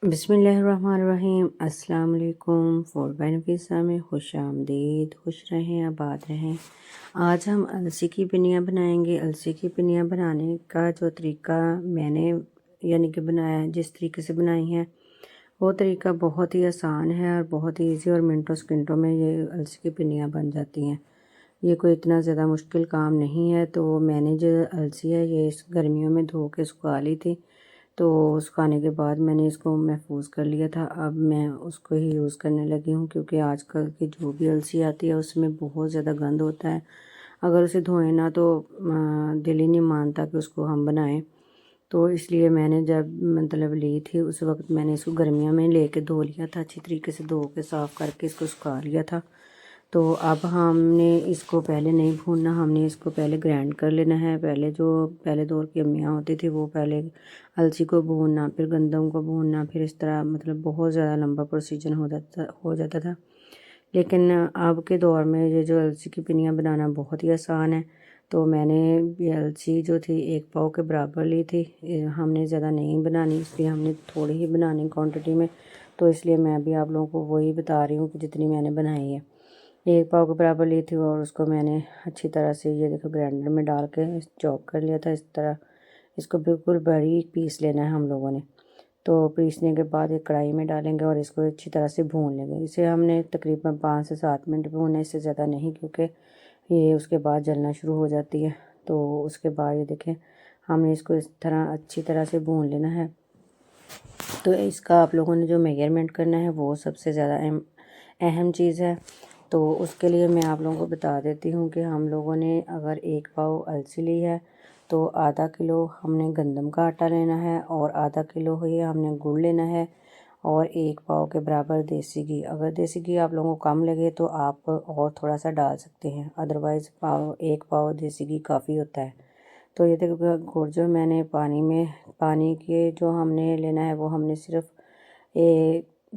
बिस्मिल्लाहिर्रहमानिर्रहीम। अस्सलाम वालेकुम। फूड बाय नफीसा में खुश आमदीद। खुश रहें, आबाद रहें। आज हम अलसी की पिनियाँ बनाएंगे। अलसी की पिनियाँ बनाने का जो तरीका मैंने यानी कि बनाया है, जिस तरीके से बनाई है, वो तरीका बहुत ही आसान है और बहुत ही ईजी और मिनटों सेकंडों में ये अलसी की पिनियाँ बन जाती हैं। ये कोई इतना ज़्यादा मुश्किल काम नहीं है। तो मैंने जो अलसी है ये इस गर्मियों में धो के सुखा ली थी। तो सुखाने के बाद मैंने इसको महफूज कर लिया था। अब मैं उसको ही यूज़ करने लगी हूँ, क्योंकि आजकल की जो भी अलसी आती है उसमें बहुत ज़्यादा गंद होता है। अगर उसे धोएं ना तो दिल ही नहीं मानता कि उसको हम बनाएं। तो इसलिए मैंने जब मतलब ली थी उस वक्त मैंने इसको गर्मियों में लेके धो लिया था, अच्छी तरीके से धो के साफ़ करके इसको सुखा लिया था। तो अब हमने इसको पहले नहीं भूनना, हमने इसको पहले ग्राइंड कर लेना है। पहले दौर की अम्मियाँ होती थी वो पहले अलसी को भूनना, फिर गंदम को भूनना, फिर इस तरह मतलब बहुत ज़्यादा लंबा प्रोसीजर हो जाता था। लेकिन अब के दौर में ये जो अलसी की पिनियाँ बनाना बहुत ही आसान है। तो मैंने ये अलसी जो थी 1 पाव के बराबर ली थी। हमने ज़्यादा नहीं बनानी, इसलिए हमने थोड़ी ही बनानी क्वांटिटी में। तो इसलिए मैं भी आप लोगों को वही बता रही हूँ कि जितनी मैंने बनाई है। 1 पाव के बराबर ली थी और उसको मैंने अच्छी तरह से ये देखो ग्राइंडर में डाल के चॉप कर लिया था। इस तरह इसको बिल्कुल बारीक पीस लेना है हम लोगों ने। तो पीसने के बाद एक कढ़ाई में डालेंगे और इसको अच्छी तरह से भून लेंगे। इसे हमने तकरीबन 5 से 7 मिनट भूनना, इससे ज़्यादा नहीं, क्योंकि ये उसके बाद जलना शुरू हो जाती है। तो उसके बाद ये देखें हमने इसको इस तरह अच्छी तरह से भून लेना है। तो इसका आप लोगों ने जो मेजरमेंट करना है वो सबसे ज़्यादा अहम चीज़ है। तो उसके लिए मैं आप लोगों को बता देती हूँ कि हम लोगों ने अगर 1 पाव अलसी ली है तो आधा किलो हमने गंदम का आटा लेना है और आधा किलो ही हमने गुड़ लेना है और 1 पाव के बराबर देसी घी। अगर देसी घी आप लोगों को कम लगे तो आप और थोड़ा सा डाल सकते हैं, अदरवाइज़ 1 पाव देसी घी काफ़ी होता है। तो ये देखो गुड़ जो मैंने पानी के जो हमने लेना है वो हमने सिर्फ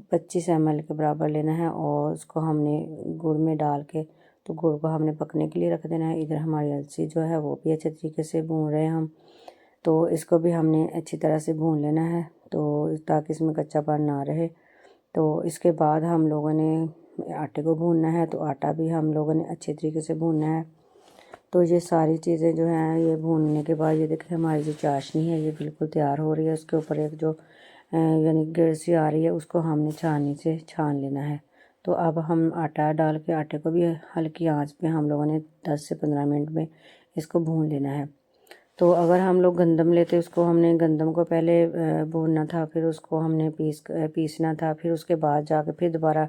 25 ml के बराबर लेना है और उसको हमने गुड़ में डाल के तो गुड़ को हमने पकने के लिए रख देना है। इधर हमारी अलसी जो है वो भी अच्छे तरीके से भून रहे हैं हम। तो इसको भी हमने अच्छी तरह से भून लेना है, तो ताकि इसमें कच्चापन ना रहे। तो इसके बाद हम लोगों ने आटे को भूनना है, तो आटा भी हम लोगों ने अच्छे तरीके से भूनना है। तो ये सारी चीज़ें जो हैं ये भूनने के बाद ये देखिए हमारी जो चाशनी है ये बिल्कुल तैयार हो रही है। उसके ऊपर एक जो यानी गिर सी आ रही है उसको हमने छाननी से छान लेना है। तो अब हम आटा डाल के आटे को भी हल्की आंच पे हम लोगों ने 10 से 15 मिनट में इसको भून लेना है। तो अगर हम लोग गंदम लेते उसको हमने गंदम को पहले भूनना था, फिर उसको हमने पीसना था, फिर उसके बाद जाके फिर दोबारा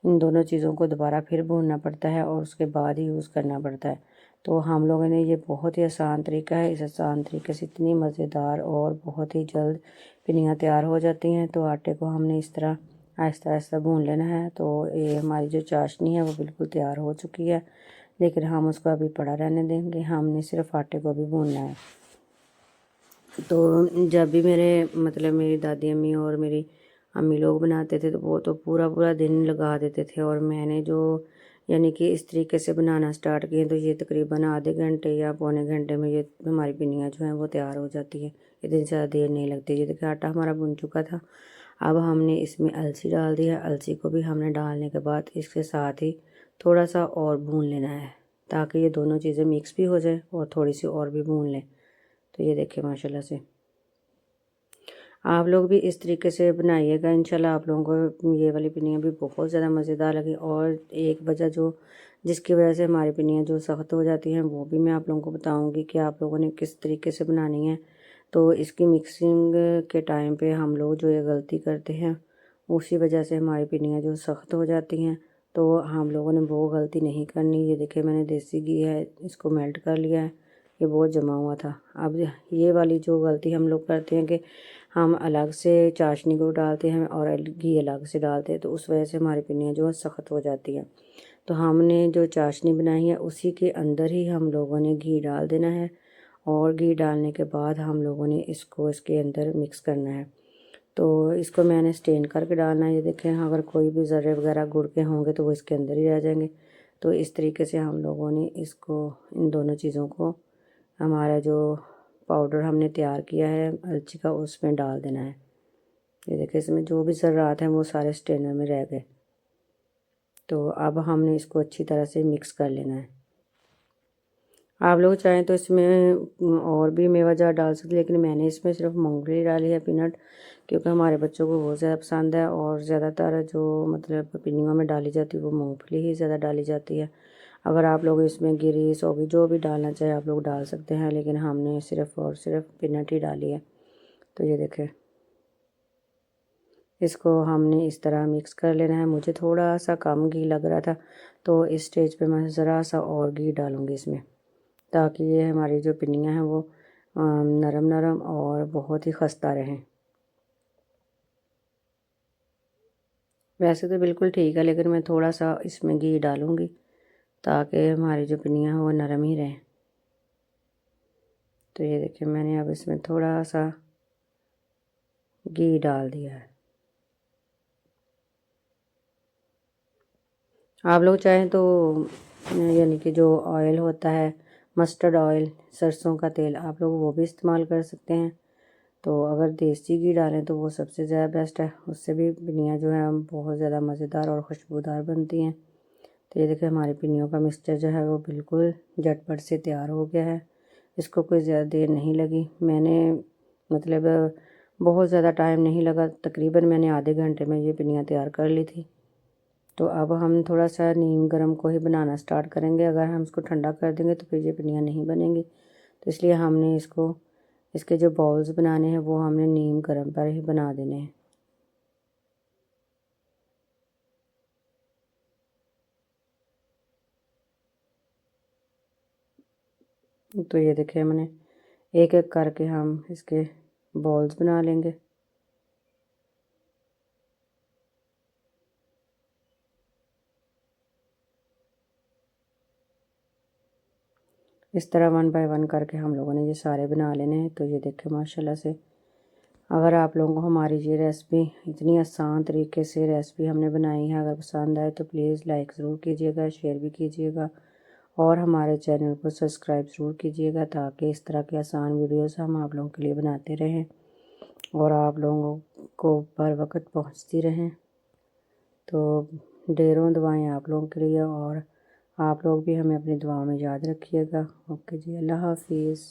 इन दोनों चीज़ों को दोबारा फिर भूनना पड़ता है और उसके बाद ही यूज़ करना पड़ता है। तो हम लोगों ने ये बहुत ही आसान तरीका है। इस आसान तरीके से इतनी मज़ेदार और बहुत ही जल्द पिनियाँ तैयार हो जाती हैं। तो आटे को हमने इस तरह आहिस्ता आहिस्ता भून लेना है। तो ये हमारी जो चाशनी है वो बिल्कुल तैयार हो चुकी है, लेकिन हम उसको अभी पड़ा रहने देंगे, हमने सिर्फ आटे को भी भूनना है। तो जब भी मेरी दादी अम्मी और मेरी अम्मी लोग बनाते थे तो वो तो पूरा पूरा दिन लगा देते थे, और मैंने जो यानी कि इस तरीके से बनाना स्टार्ट किए तो ये तकरीबन आधे घंटे या पौने घंटे में ये हमारी पिनियाँ जो हैं वो तैयार हो जाती है। इतनी ज़्यादा देर नहीं लगती। ये देखिए आटा हमारा भुन चुका था। अब हमने इसमें अलसी डाल दी है। अलसी को भी हमने डालने के बाद इसके साथ ही थोड़ा सा और भून लेना है, ताकि ये दोनों चीज़ें मिक्स भी हो जाए और थोड़ी सी और भी भून लें। तो ये देखिए माशाल्लाह से आप लोग भी इस तरीके से बनाइएगा। इंशाल्लाह आप लोगों को ये वाली पिनियाँ भी बहुत ज़्यादा मज़ेदार लगी। और एक वजह जिसकी वजह से हमारी पिनियाँ जो सख्त हो जाती हैं वो भी मैं आप लोगों को बताऊंगी कि आप लोगों ने किस तरीके से बनानी है। तो इसकी मिक्सिंग के टाइम पे हम लोग जो ये गलती करते हैं उसी वजह से हमारी पिनियाँ जो सख्त हो जाती हैं। तो हम लोगों ने वो गलती नहीं करनी। ये देखिए मैंने देसी घी है इसको मेल्ट कर लिया है, ये बहुत जमा हुआ था। अब ये वाली जो गलती हम लोग करते हैं कि हम अलग से चाशनी को डालते हैं और घी अलग से डालते हैं, तो उस वजह से हमारी पिनियाँ जो है सख्त हो जाती हैं। तो हमने जो चाशनी बनाई है उसी के अंदर ही हम लोगों ने घी डाल देना है, और घी डालने के बाद हम लोगों ने इसको इसके अंदर मिक्स करना है। तो इसको मैंने स्टेन करके डालना है। ये देखें अगर कोई भी ज़र्रे वगैरह गुड़ के होंगे तो वो इसके अंदर ही रह जाएंगे। तो इस तरीके से हम लोगों ने इसको इन दोनों चीज़ों को हमारा जो पाउडर हमने तैयार किया है अलची का उसमें डाल देना है। ये देखिए इसमें जो भी ज़र्रात हैं वो सारे स्ट्रेनर में रह गए। तो अब हमने इसको अच्छी तरह से मिक्स कर लेना है। आप लोग चाहें तो इसमें और भी मेवा जार डाल सकते हैं, लेकिन मैंने इसमें सिर्फ मूंगफली डाली है, पीनट, क्योंकि हमारे बच्चों को बहुत ज़्यादा पसंद है। और ज़्यादातर जो मतलब पिन्नियों में डाली जाती है वो मूंगफली ही ज़्यादा डाली जाती है। अगर आप लोग इसमें गिरी सोगी जो भी डालना चाहे आप लोग डाल सकते हैं, लेकिन हमने सिर्फ और सिर्फ पीनट ही डाली है। तो ये देखें, इसको हमने इस तरह मिक्स कर लेना है। मुझे थोड़ा सा कम घी लग रहा था, तो इस स्टेज पे मैं ज़रा सा और घी डालूँगी इसमें, ताकि ये हमारी जो पिन्नियाँ हैं वो नरम नरम और बहुत ही खस्ता रहें। वैसे तो बिल्कुल ठीक है, लेकिन मैं थोड़ा सा इसमें घी डालूँगी ताकि हमारी जो पिन्नियाँ हैं वो नरम ही रहें। तो ये देखिए मैंने अब इसमें थोड़ा सा घी डाल दिया है। आप लोग चाहें तो यानी कि जो ऑयल होता है मस्टर्ड ऑयल, सरसों का तेल, आप लोग वो भी इस्तेमाल कर सकते हैं। तो अगर देसी घी डालें तो वो सबसे ज़्यादा बेस्ट है, उससे भी पिन्नियाँ जो हैं बहुत ज़्यादा मज़ेदार और खुशबूदार बनती हैं। तो ये देखिए हमारी पिन्नियों का मिक्सचर जो है वो बिल्कुल झटपट से तैयार हो गया है। इसको कोई ज़्यादा देर नहीं लगी, मैंने मतलब बहुत ज़्यादा टाइम नहीं लगा, तकरीबन मैंने आधे घंटे में ये पिन्नियाँ तैयार कर ली थी। तो अब हम थोड़ा सा नीम गरम को ही बनाना स्टार्ट करेंगे। अगर हम इसको ठंडा कर देंगे तो फिर ये पिन्नियाँ नहीं बनेंगी। तो इसलिए हमने इसके जो बॉल्स बनाने हैं वो हमने नीम गरम पर ही बना देने हैं। तो ये देखिए मैंने एक एक करके हम इसके बॉल्स बना लेंगे। इस तरह 1 बाय 1 करके हम लोगों ने ये सारे बना लेने हैं। तो ये देखिए माशाल्लाह से, अगर आप लोगों को हमारी ये रेसिपी इतनी आसान तरीके से रेसिपी हमने बनाई है, अगर पसंद आए तो प्लीज़ लाइक ज़रूर कीजिएगा, शेयर भी कीजिएगा और हमारे चैनल को सब्सक्राइब ज़रूर कीजिएगा, ताकि इस तरह के आसान वीडियोस हम आप लोगों के लिए बनाते रहें और आप लोगों को बर वक्त पहुँचती रहें। तो ढेरों दुआएं आप लोगों के लिए, और आप लोग भी हमें अपनी दुआओं में याद रखिएगा। ओके जी, अल्लाह हाफिज़।